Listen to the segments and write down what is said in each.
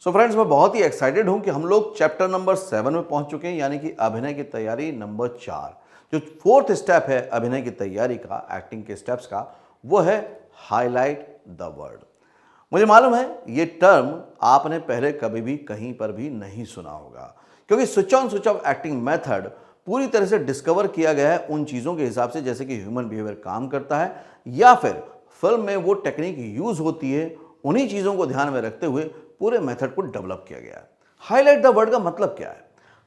So friends, मैं बहुत ही excited हूं कि हम लोग चैप्टर नंबर 7 में पहुंच चुके हैं, यानी कि अभिनय की तैयारी नंबर 4। जो फोर्थ स्टेप है अभिनय की तैयारी का, एक्टिंग के स्टेप्स का, वो है हाईलाइट द वर्ड। मुझे मालूम है ये टर्म आपने पहले कभी भी कहीं पर भी नहीं सुना होगा, क्योंकि switch on switch off acting method पूरी तरह से डिस्कवर किया गया है उन चीज़ों के हिसाब से जैसे कि ह्यूमन बिहेवियर काम करता है, या फिर फिल्म में वो टेक्निक यूज होती है, उन्हीं चीज़ों को ध्यान में रखते हुए पूरे मेथड को डेवलप किया गया है। हाईलाइट द वर्ड का मतलब क्या है?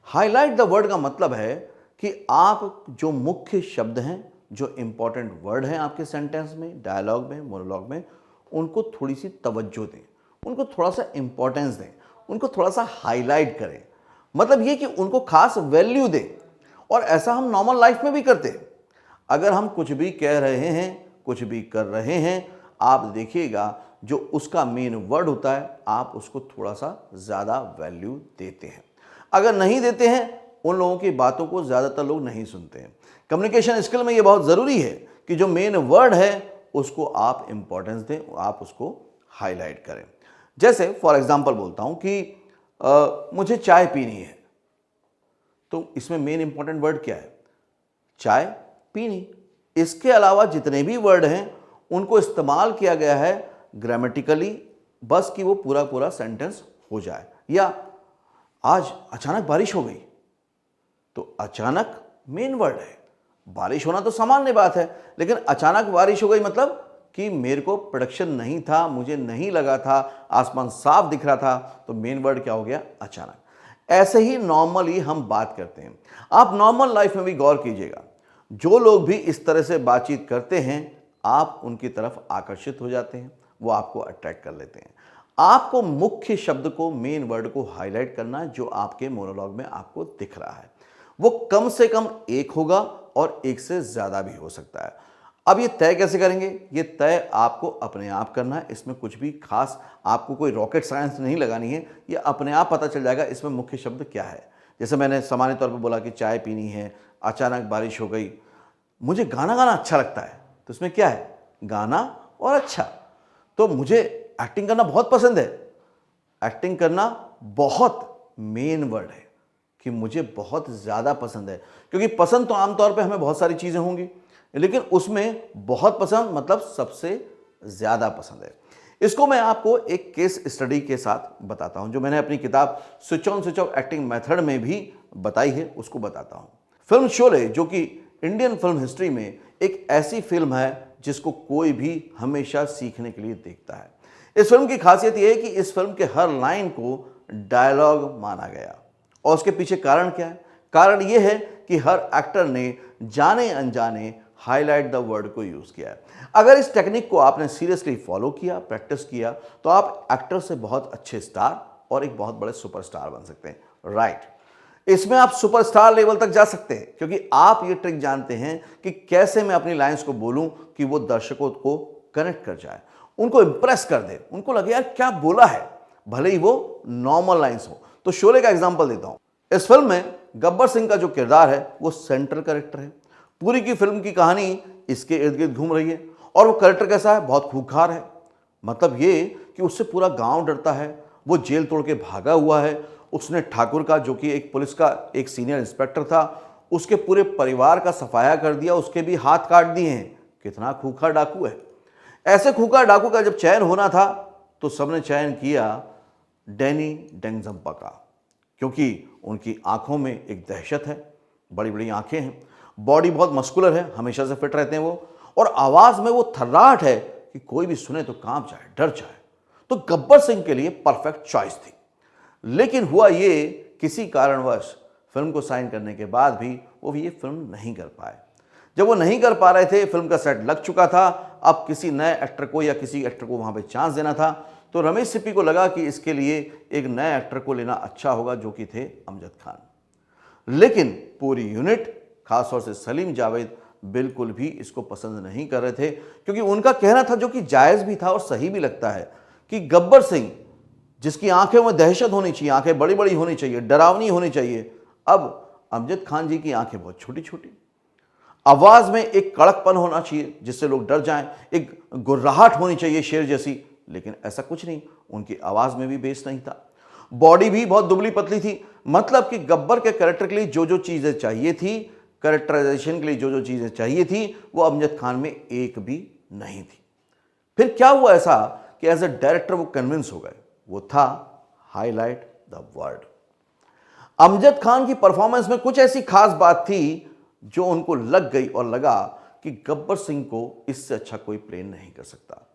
हाईलाइट द वर्ड का मतलब है कि आप जो मुख्य शब्द हैं, जो इंपॉर्टेंट वर्ड हैं आपके सेंटेंस में, डायलॉग में, मोनोलॉग में, उनको थोड़ी सी तवज्जो दें, उनको थोड़ा सा इंपॉर्टेंस दें, उनको थोड़ा सा हाईलाइट करें। मतलब ये कि उनको खास वैल्यू दें। और ऐसा हम नॉर्मल लाइफ में भी करते हैं। अगर हम कुछ भी कह रहे हैं, कुछ भी कर रहे हैं, आप देखिएगा जो उसका मेन वर्ड होता है आप उसको थोड़ा सा ज़्यादा वैल्यू देते हैं। अगर नहीं देते हैं, उन लोगों की बातों को ज़्यादातर लोग नहीं सुनते हैं। कम्युनिकेशन स्किल में ये बहुत ज़रूरी है कि जो मेन वर्ड है उसको आप इंपॉर्टेंस दें, आप उसको हाईलाइट करें। जैसे फॉर एग्जांपल बोलता हूं कि मुझे चाय पीनी है, तो इसमें मेन इंपॉर्टेंट वर्ड क्या है? चाय पीनी। इसके अलावा जितने भी वर्ड हैं उनको इस्तेमाल किया गया है ग्रामेटिकली, बस कि वो पूरा पूरा सेंटेंस हो जाए। या आज अचानक बारिश हो गई, तो अचानक मेन वर्ड है। बारिश होना तो सामान्य बात है, लेकिन अचानक बारिश हो गई मतलब कि मेरे को प्रोडक्शन नहीं था, मुझे नहीं लगा था, आसमान साफ दिख रहा था, तो मेन वर्ड क्या हो गया? अचानक। ऐसे ही नॉर्मली हम बात करते हैं। आप नॉर्मल लाइफ में भी गौर कीजिएगा, जो लोग भी इस तरह से बातचीत करते हैं आप उनकी तरफ आकर्षित हो जाते हैं, वो आपको अट्रैक्ट कर लेते हैं। आपको मुख्य शब्द को, मेन वर्ड को हाईलाइट करना जो आपके मोनोलॉग में आपको दिख रहा है, वो कम से कम एक होगा और एक से ज़्यादा भी हो सकता है। अब ये तय कैसे करेंगे? ये तय आपको अपने आप करना है। इसमें कुछ भी खास आपको कोई रॉकेट साइंस नहीं लगानी है, ये अपने आप पता चल जाएगा इसमें मुख्य शब्द क्या है। जैसे मैंने सामान्य तौर पर बोला कि चाय पीनी है, अचानक बारिश हो गई, मुझे गाना गाना अच्छा लगता है, तो इसमें क्या है? गाना और अच्छा। तो मुझे एक्टिंग करना बहुत पसंद है। एक्टिंग करना बहुत मेन वर्ड है कि मुझे बहुत ज़्यादा पसंद है, क्योंकि पसंद तो आमतौर पे हमें बहुत सारी चीज़ें होंगी, लेकिन उसमें बहुत पसंद मतलब सबसे ज़्यादा पसंद है। इसको मैं आपको एक केस स्टडी के साथ बताता हूं, जो मैंने अपनी किताब switch on switch off acting method में भी बताई है, उसको बताता हूं। फिल्म शोले, जो कि इंडियन फिल्म हिस्ट्री में एक ऐसी फिल्म है जिसको कोई भी हमेशा सीखने के लिए देखता है। इस फिल्म की खासियत यह है कि इस फिल्म के हर लाइन को डायलॉग माना गया। और उसके पीछे कारण क्या है? कारण यह है कि हर एक्टर ने जाने अनजाने हाईलाइट द वर्ड को यूज किया है। अगर इस टेक्निक को आपने सीरियसली फॉलो किया, प्रैक्टिस किया, तो आप एक्टर से बहुत अच्छे स्टार और एक बहुत बड़े सुपरस्टार बन सकते हैं। राइट, इसमें आप सुपरस्टार लेवल तक जा सकते हैं, क्योंकि आप ये ट्रिक जानते हैं कि कैसे मैं अपनी लाइंस को बोलूं कि वो दर्शकों को कनेक्ट कर जाए, उनको इंप्रेस कर दे, उनको लगे यार क्या बोला है, भले ही वो नॉर्मल लाइंस हो। तो शोले का एग्जांपल देता हूं। इस फिल्म में गब्बर सिंह का जो किरदार है वो सेंट्रल कैरेक्टर है। पूरी की फिल्म की कहानी इसके इर्द गिर्द घूम रही है। और वो कैरेक्टर कैसा है? बहुत खूंखार है। मतलब ये कि उससे पूरा गांव डरता है, वो जेल तोड़ के भागा हुआ है। उसने ठाकुर का, जो कि एक पुलिस का एक सीनियर इंस्पेक्टर था, उसके पूरे परिवार का सफाया कर दिया, उसके भी हाथ काट दिए हैं। कितना खूंखार डाकू है। ऐसे खूंखार डाकू का जब चयन होना था तो सबने चयन किया डैनी डेंगजम्पा का, क्योंकि उनकी आंखों में एक दहशत है, बड़ी बड़ी आंखें हैं, बॉडी बहुत मस्कुलर है, हमेशा से फिट रहते हैं वो, और आवाज में वो थर्राहट है कि कोई भी सुने तो कांप जाए, डर जाए। तो गब्बर सिंह के लिए परफेक्ट चॉइस थी। लेकिन हुआ ये, किसी कारणवश फिल्म को साइन करने के बाद भी वो ये फिल्म नहीं कर पाए। जब वो नहीं कर पा रहे थे, फिल्म का सेट लग चुका था, अब किसी नए एक्टर को या किसी एक्टर को वहां पे चांस देना था, तो रमेश सिप्पी को लगा कि इसके लिए एक नए एक्टर को लेना अच्छा होगा, जो कि थे अमजद खान। लेकिन पूरी यूनिट, खासतौर से सलीम जावेद, बिल्कुल भी इसको पसंद नहीं कर रहे थे, क्योंकि उनका कहना था, जो कि जायज़ भी था और सही भी लगता है, कि गब्बर सिंह जिसकी आंखें में दहशत होनी चाहिए, आंखें बड़ी बड़ी होनी चाहिए, डरावनी होनी चाहिए, अब अमजद खान जी की आंखें बहुत छोटी छोटी। आवाज में एक कड़कपन होना चाहिए जिससे लोग डर जाएं, एक गुर्राहट होनी चाहिए शेर जैसी, लेकिन ऐसा कुछ नहीं, उनकी आवाज में भी बेस नहीं था। बॉडी भी बहुत दुबली पतली थी। मतलब कि गब्बर के कैरेक्टर के लिए जो जो चीजें चाहिए थी, कैरेक्टराइजेशन के लिए जो जो चीजें चाहिए थी, वो अमजद खान में एक भी नहीं थी। फिर क्या हुआ ऐसा कि एज अ डायरेक्टर वो कन्विंस हो गए, वो था highlight the word. Amjad Khan की परफॉर्मेंस में कुछ ऐसी खास बात थी जो उनको लग गई और लगा कि गब्बर सिंह को इससे अच्छा कोई प्ले नहीं कर सकता।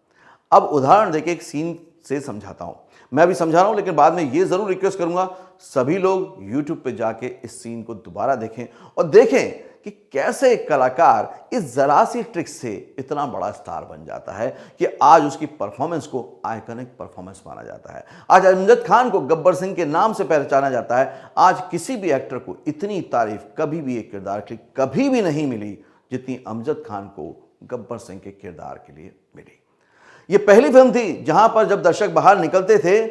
अब उदाहरण देके एक सीन से समझाता हूं, मैं भी समझा रहा हूं, लेकिन बाद में ये जरूर रिक्वेस्ट करूंगा सभी लोग YouTube पे जाके इस सीन को दोबारा देखें और देखें कि कैसे एक कलाकार इस जरा सी ट्रिक से इतना बड़ा स्टार बन जाता है कि आज उसकी परफॉर्मेंस को आइकॉनिक परफॉर्मेंस माना जाता है। आज अमजद खान को गब्बर सिंह के नाम से पहचाना जाता है। आज किसी भी एक्टर को इतनी तारीफ कभी भी एक किरदार की कभी भी नहीं मिली जितनी अमजद खान को गब्बर सिंह के किरदार के लिए मिली। ये पहली फिल्म थी जहां पर जब दर्शक बाहर निकलते थे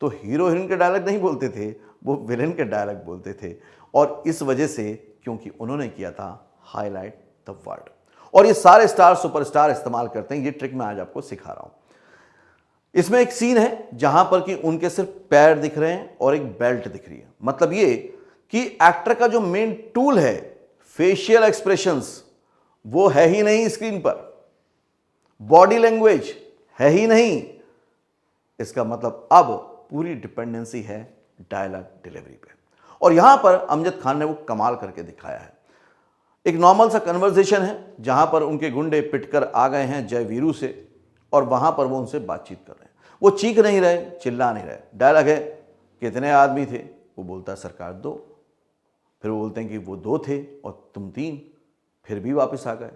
तो हीरो हीरोइन के डायलॉग नहीं बोलते थे, वो विलेन के डायलॉग बोलते थे। और इस वजह से क्योंकि उन्होंने किया था हाईलाइट द वर्ड। और ये सारे स्टार सुपरस्टार इस्तेमाल करते हैं, ये ट्रिक मैं आज आपको सिखा रहा हूं। इसमें एक सीन है जहां पर कि उनके सिर्फ पैर दिख रहे हैं और एक बेल्ट दिख रही है। मतलब ये कि एक्टर का जो मेन टूल है फेशियल एक्सप्रेशंस, वो है ही नहीं स्क्रीन पर, बॉडी लैंग्वेज है ही नहीं। इसका मतलब अब पूरी डिपेंडेंसी है डायलॉग डिलीवरी पे। और यहां पर अमजद खान ने वो कमाल करके दिखाया है। एक नॉर्मल सा कन्वर्सेशन है जहां पर उनके गुंडे पिटकर आ गए हैं जय वीरू से और वहां पर वो उनसे बातचीत कर रहे हैं। वो चीख नहीं रहे, चिल्ला नहीं रहे। डायलॉग है कितने आदमी थे, वो बोलता है सरकार 2। फिर वो बोलते हैं कि वो 2 थे और तुम 3, फिर भी वापस आ गए।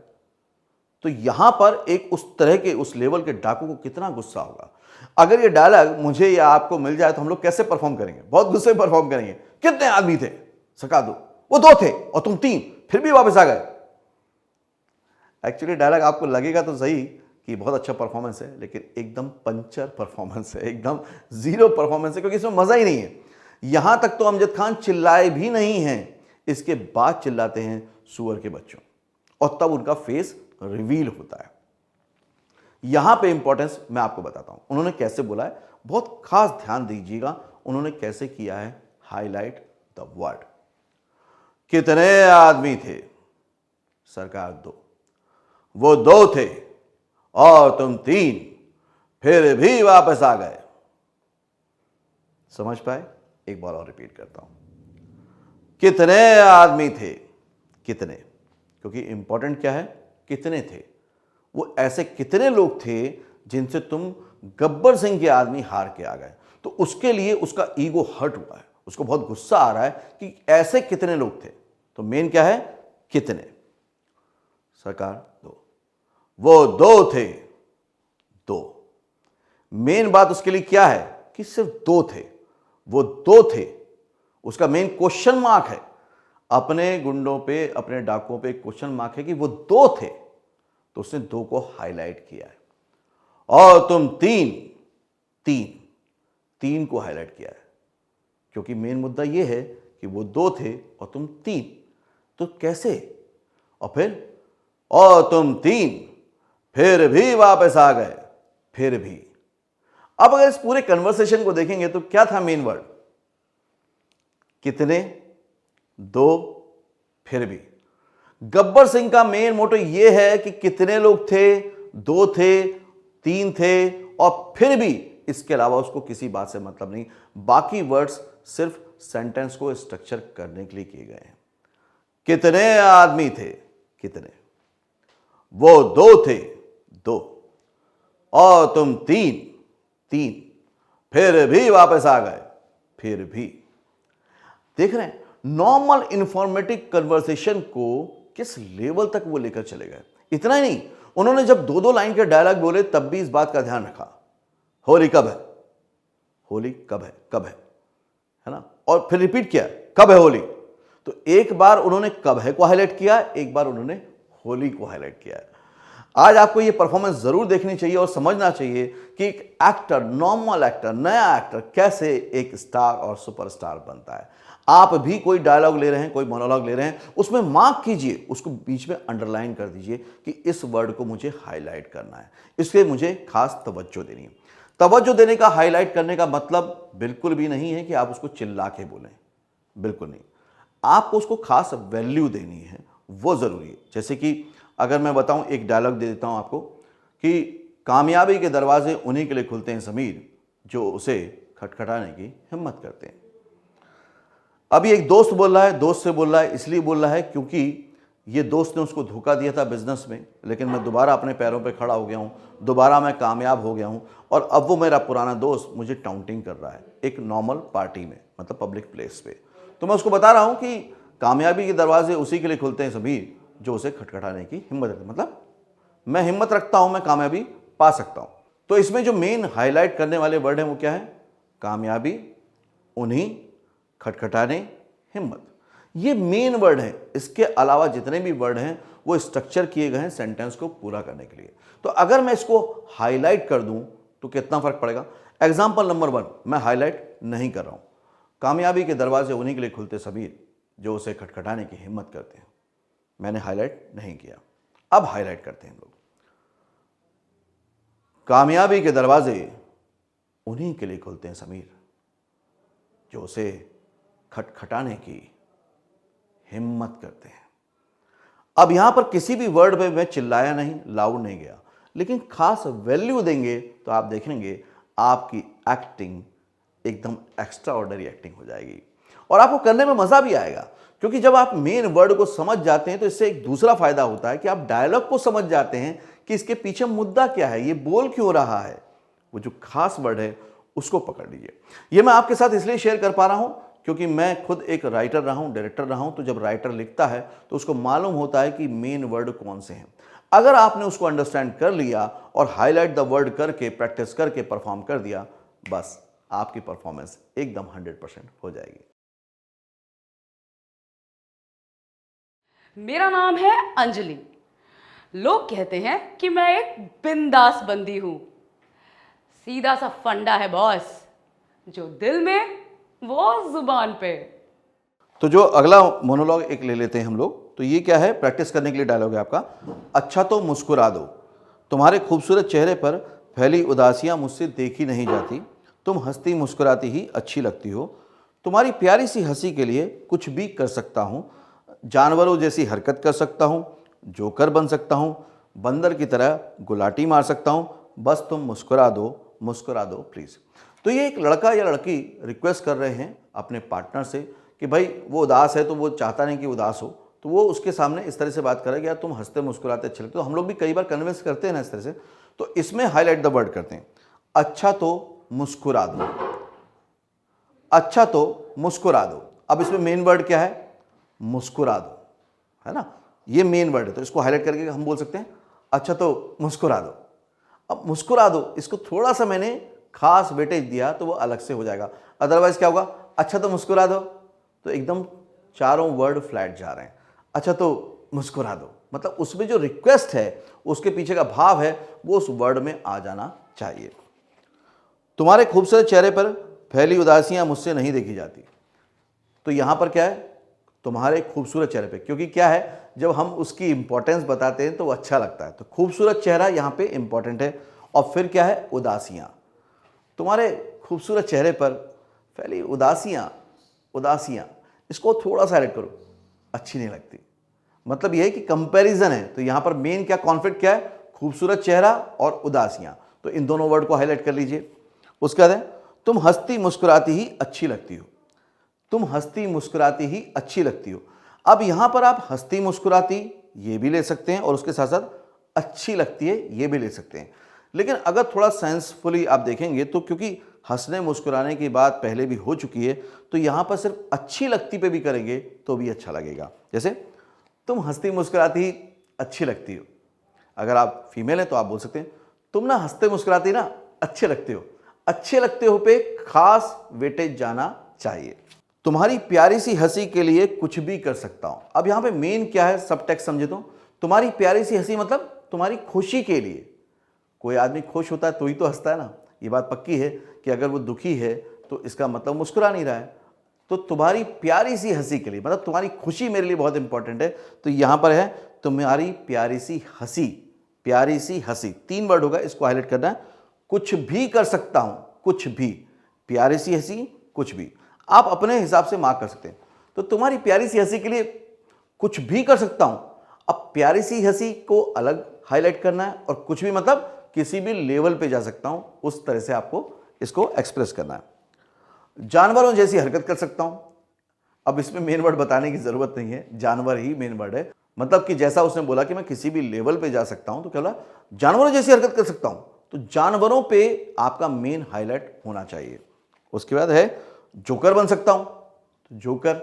तो यहां पर एक उस तरह के उस लेवल के डाकू को कितना गुस्सा होगा। अगर ये डायलॉग मुझे या आपको मिल जाए तो हम लोग कैसे परफॉर्म करेंगे? बहुत गुस्से में परफॉर्म करेंगे। कितने आदमी थे, सरकार 2, वो 2 थे और तुम 3, फिर भी वापस आ गए। एक्चुअली डायलॉग आपको लगेगा तो सही कि बहुत अच्छा परफॉर्मेंस है, लेकिन एकदम पंचर परफॉर्मेंस है, एकदम जीरो परफॉर्मेंस है, क्योंकि इसमें मजा ही नहीं है। यहां तक तो अमजद खान चिल्लाए भी नहीं हैं, इसके बाद चिल्लाते हैं सुअर के बच्चों, और तब उनका फेस रिवील होता है। यहां पे इंपॉर्टेंस मैं आपको बताता हूं, उन्होंने कैसे बोला है, बहुत खास ध्यान दीजिएगा उन्होंने कैसे किया है हाईलाइट द वर्ड। कितने आदमी थे, सरकार 2, वो 2 थे और तुम 3, फिर भी वापस आ गए। समझ पाए? एक बार और रिपीट करता हूं, कितने आदमी थे, कितने, क्योंकि इंपॉर्टेंट क्या है, कितने थे। वो ऐसे कितने लोग थे जिनसे तुम गब्बर सिंह के आदमी हार के आ गए। तो उसके लिए उसका ईगो हर्ट हुआ है, उसको बहुत गुस्सा आ रहा है कि ऐसे कितने लोग थे। तो मेन क्या है, कितने, सरकार 2, वो 2 थे, 2। मेन बात उसके लिए क्या है कि सिर्फ 2 थे, वो 2 थे। उसका मेन क्वेश्चन मार्क है, अपने गुंडों पे, अपने डाकुओं पे क्वेश्चन मार्क है कि वो 2 थे, तो उसने 2 को हाईलाइट किया है। और तुम 3 को हाईलाइट किया है, क्योंकि मेन मुद्दा यह है कि वो 2 थे और तुम 3, तो कैसे। और फिर और तुम 3, फिर भी वापस आ गए, फिर भी। अब अगर इस पूरे कन्वर्सेशन को देखेंगे तो क्या था मेन वर्ड, कितने, 2, फिर भी। गब्बर सिंह का मेन मोटो यह है कि कितने लोग थे, 2 थे, 3 थे और फिर भी। इसके अलावा उसको किसी बात से मतलब नहीं, बाकी वर्ड्स सिर्फ सेंटेंस को स्ट्रक्चर करने के लिए किए गए हैं। कितने आदमी थे, कितने, वो 2 थे, 2 और तुम 3, फिर भी वापस आ गए, फिर भी। देख रहे हैं नॉर्मल इंफॉर्मेटिव कन्वर्सेशन को किस लेवल तक वो लेकर चले गए। इतना ही नहीं, उन्होंने जब 2 लाइन के डायलॉग बोले तब भी इस बात का ध्यान रखा, होली कब है, होली कब है, कब है ना। और फिर रिपीट किया, कब है होली। तो एक बार उन्होंने कब है को हाईलाइट किया, एक बार उन्होंने होली को हाईलाइट किया है। आज आपको ये परफॉर्मेंस जरूर देखनी चाहिए और समझना चाहिए कि एक एक्टर, नॉर्मल एक्टर, नया एक्टर कैसे एक स्टार और सुपरस्टार बनता है। आप भी कोई डायलॉग ले रहे हैं, कोई मोनोलॉग ले रहे हैं, उसमें मार्क कीजिए, उसको बीच में अंडरलाइन कर दीजिए कि इस वर्ड को मुझे हाईलाइट करना है, इसके मुझे खास तवज्जो देनी है। तवज्जो देने का, हाईलाइट करने का मतलब बिल्कुल भी नहीं है कि आप उसको चिल्ला के बोलें, बिल्कुल नहीं। आपको उसको खास वैल्यू देनी है, वो ज़रूरी है। जैसे कि अगर मैं बताऊं, एक डायलॉग दे देता हूं आपको कि कामयाबी के दरवाजे उन्हीं के लिए खुलते हैं समीर, जो उसे खटखटाने की हिम्मत करते हैं। अभी एक दोस्त बोल रहा है, दोस्त से बोल रहा है, इसलिए बोल रहा है क्योंकि ये दोस्त ने उसको धोखा दिया था बिजनेस में, लेकिन मैं दोबारा अपने पैरों पे खड़ा हो गया हूँ, दोबारा मैं कामयाब हो गया हूँ, और अब वो मेरा पुराना दोस्त मुझे टाउंटिंग कर रहा है एक नॉर्मल पार्टी में, मतलब पब्लिक प्लेस पे। तो मैं उसको बता रहा हूँ कि कामयाबी के दरवाजे उसी के लिए खुलते हैं सभी जो उसे खटखटाने की हिम्मत रखते हैं। मतलब मैं हिम्मत रखता हूँ, मैं कामयाबी पा सकता हूँ। तो इसमें जो मेन हाईलाइट करने वाले वर्ड हैं वो क्या है? कामयाबी उन्हीं खटखटाने हिम्मत। ये मेन वर्ड है। इसके अलावा जितने भी वर्ड हैं वो स्ट्रक्चर किए गए हैं सेंटेंस को पूरा करने के लिए। तो अगर मैं इसको हाईलाइट कर दूं तो कितना फर्क पड़ेगा? एग्जांपल नंबर 1 मैं हाईलाइट नहीं कर रहा हूं। कामयाबी के दरवाजे उन्हीं के लिए खुलते सबीर जो उसे खटखटाने की हिम्मत करते हैं। मैंने हाईलाइट नहीं किया। अब हाईलाइट करते हैं लोग। कामयाबी के दरवाजे उन्हीं के लिए खुलते हैं समीर जो उसे खटखटाने की हिम्मत करते हैं। अब यहां पर किसी भी वर्ड पे मैं चिल्लाया नहीं, लाउड नहीं गया, लेकिन खास वैल्यू देंगे तो आप देखेंगे आपकी एक्टिंग एकदम एक्स्ट्रा ऑर्डिनरी एक्टिंग हो जाएगी और आपको करने में मजा भी आएगा। क्योंकि जब आप मेन वर्ड को समझ जाते हैं तो इससे एक दूसरा फायदा होता है कि आप डायलॉग को समझ जाते हैं कि इसके पीछे मुद्दा क्या है, ये बोल क्यों रहा है। वो जो खास वर्ड है उसको पकड़ लीजिए। ये मैं आपके साथ इसलिए शेयर कर पा रहा हूं क्योंकि मैं खुद एक राइटर रहा हूं, डायरेक्टर रहा हूं। तो जब राइटर लिखता है तो उसको मालूम होता है कि मेन वर्ड कौन से हैं। अगर आपने उसको अंडरस्टैंड कर लिया और हाईलाइट द वर्ड करके प्रैक्टिस करके परफॉर्म कर दिया, बस आपकी परफॉर्मेंस एकदम 100% हो जाएगी। मेरा नाम है अंजलि। लोग कहते हैं कि मैं एक बिंदास बंदी हूं। सीधा सा फंडा है बॉस, जो दिल में वो जुबान पे। तो जो अगला मोनोलॉग एक ले लेते हैं हम लोग। तो ये क्या है? प्रैक्टिस करने के लिए डायलॉग है आपका। अच्छा तो मुस्कुरा दो, तुम्हारे खूबसूरत चेहरे पर फैली उदासियां मुझसे देखी नहीं जाती, तुम हंसती मुस्कुराती ही अच्छी लगती हो, तुम्हारी प्यारी सी हंसी के लिए कुछ भी कर सकता हूँ, जानवरों जैसी हरकत कर सकता हूँ, जोकर बन सकता हूँ, बंदर की तरह गुलाटी मार सकता हूँ, बस तुम मुस्कुरा दो प्लीज़। तो ये एक लड़का या लड़की रिक्वेस्ट कर रहे हैं अपने पार्टनर से कि भाई वो उदास है, तो वो चाहता नहीं कि उदास हो, तो वो उसके सामने इस तरह से बात करे कि यार तुम हंसते मुस्कुराते अच्छे लगते हो। तो हम लोग भी कई बार कन्विंस करते हैं ना इस तरह से। तो इसमें हाईलाइट द वर्ड करते हैं, अच्छा तो मुस्कुरा दो, अच्छा तो मुस्कुरा दो। अब इसमें मेन वर्ड क्या है? मुस्कुरा दो, है ना? ये मेन वर्ड है। तो इसको हाईलाइट करके हम बोल सकते हैं अच्छा तो मुस्कुरा दो। अब मुस्कुरा दो, इसको थोड़ा सा मैंने खास वेटेज दिया तो वो अलग से हो जाएगा। अदरवाइज क्या होगा? अच्छा तो मुस्कुरा दो, तो एकदम चारों वर्ड फ्लैट जा रहे हैं। अच्छा तो मुस्कुरा दो, मतलब उसमें जो रिक्वेस्ट है, उसके पीछे का भाव है, वो उस वर्ड में आ जाना चाहिए। तुम्हारे खूबसूरत चेहरे पर फैली उदासियां मुझसे नहीं देखी जाती। तो यहां पर क्या है? तुम्हारे खूबसूरत चेहरे पे, क्योंकि क्या है, जब हम उसकी इंपॉर्टेंस बताते हैं तो वो अच्छा लगता है। तो खूबसूरत चेहरा यहां पे इंपॉर्टेंट है। और फिर क्या है? उदासियां। तुम्हारे खूबसूरत चेहरे पर फैली उदासियां, इसको थोड़ा सा हाईलाइट करो, अच्छी नहीं लगती। मतलब यह है कि कंपैरिजन है। तो यहां पर मेन क्या कॉन्फ्लिक्ट क्या है? खूबसूरत चेहरा और उदासियां। तो इन दोनों वर्ड को हाईलाइट कर लीजिए। उसके बाद है तुम हंसती मुस्कुराती ही अच्छी लगती हो, तुम हंसती मुस्कुराती ही अच्छी लगती हो। अब यहां पर आप हंसती मुस्कुराती ये भी ले सकते हैं और उसके साथ साथ अच्छी लगती है ये भी ले सकते हैं। लेकिन अगर थोड़ा सेंसफुली आप देखेंगे तो क्योंकि हंसने मुस्कुराने की बात पहले भी हो चुकी है, तो यहां पर सिर्फ अच्छी लगती पे भी करेंगे तो भी अच्छा लगेगा। जैसे तुम हंसती मुस्कुराती ही अच्छी लगती हो। अगर आप फीमेल हैं तो आप बोल सकते हैं तुम ना हंसते मुस्कुराती ना अच्छे लगते हो। अच्छे लगते हो पे खास वेटेज जाना चाहिए। तुम्हारी प्यारी सी हंसी के लिए कुछ भी कर सकता हूं। अब यहां पे मेन क्या है? सब टेक्स्ट समझे तो तुम्हारी प्यारी सी हंसी मतलब तुम्हारी खुशी के लिए। कोई आदमी खुश होता है तो ही तो हंसता है ना। ये बात पक्की है कि अगर वो दुखी है तो इसका मतलब मुस्कुरा नहीं रहा है। तो तुम्हारी प्यारी सी हंसी के लिए मतलब तुम्हारी खुशी मेरे लिए बहुत इंपॉर्टेंट है। तो यहां पर है तुम्हारी प्यारी सी हंसी, प्यारी सी हंसी 3 वर्ड होगा, इसको हाईलाइट करना है। कुछ भी कर सकता हूं, कुछ भी, प्यारी सी हंसी, कुछ भी, आप अपने हिसाब से मार्क कर सकते हैं। तो तुम्हारी प्यारी सी हंसी के लिए कुछ भी कर सकता हूं। अब प्यारी सी हंसी को अलग हाईलाइट करना है और कुछ भी मतलब किसी भी लेवल पे जा सकता हूं, उस तरह से आपको इसको एक्सप्रेस करना है। जानवरों जैसी हरकत कर सकता हूं। अब इसमें मेन वर्ड बताने की जरूरत नहीं है, जानवर ही मेन वर्ड है। मतलब कि जैसा उसने बोला कि मैं किसी भी लेवल पे जा सकता हूं, तो क्या बोला, जानवरों जैसी हरकत कर सकता हूं। तो जानवरों पे आपका मेन हाईलाइट होना चाहिए। उसके बाद है जोकर बन सकता हूं। तो जोकर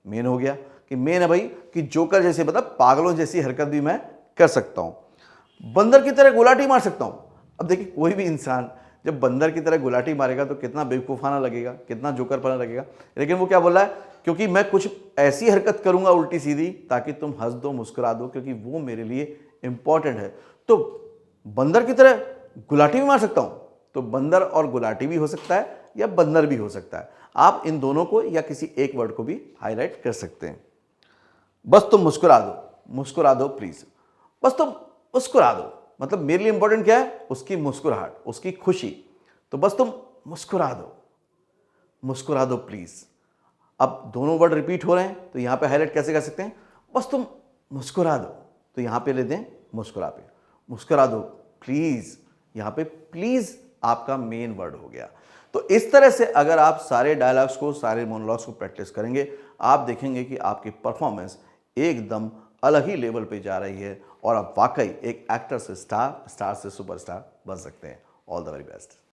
मेन हो गया कि मेन है भाई कि जोकर जैसे मतलब पागलों जैसी हरकत भी मैं कर सकता हूं। बंदर की तरह गुलाटी मार सकता हूं। अब देखिए कोई भी इंसान जब बंदर की तरह गुलाटी मारेगा तो कितना बेवकूफाना लगेगा, कितना जोकरपना लगेगा। लेकिन वो क्या बोल रहा है, क्योंकि मैं कुछ ऐसी हरकत करूंगा उल्टी सीधी ताकि तुम हंस दो, मुस्कुरा दो, क्योंकि वो मेरे लिए इंपॉर्टेंट है। तो बंदर की तरह गुलाटी भी मार सकता हूं। तो बंदर और गुलाटी भी हो सकता है या बंदर भी हो सकता है। आप इन दोनों को या किसी एक वर्ड को भी हाईलाइट कर सकते हैं। बस तुम मुस्कुरा दो प्लीज। बस तुम मुस्कुरा दो, मतलब मेरे लिए इंपॉर्टेंट क्या है, उसकी मुस्कुराहट, उसकी खुशी। तो बस तुम मुस्कुरा दो प्लीज। अब दोनों वर्ड रिपीट हो रहे हैं तो यहां पे हाईलाइट कैसे कर सकते हैं, बस तुम मुस्कुरा दो। तो यहां पे लेते हैं मुस्कुरा दो प्लीज। यहां पे प्लीज आपका मेन वर्ड हो गया। तो इस तरह से अगर आप सारे डायलॉग्स को, सारे मोनोलॉग्स को प्रैक्टिस करेंगे, आप देखेंगे कि आपकी परफॉर्मेंस एकदम अलग ही लेवल पे जा रही है और आप वाकई एक एक्टर से स्टार, स्टार से सुपरस्टार बन सकते हैं। All the very best.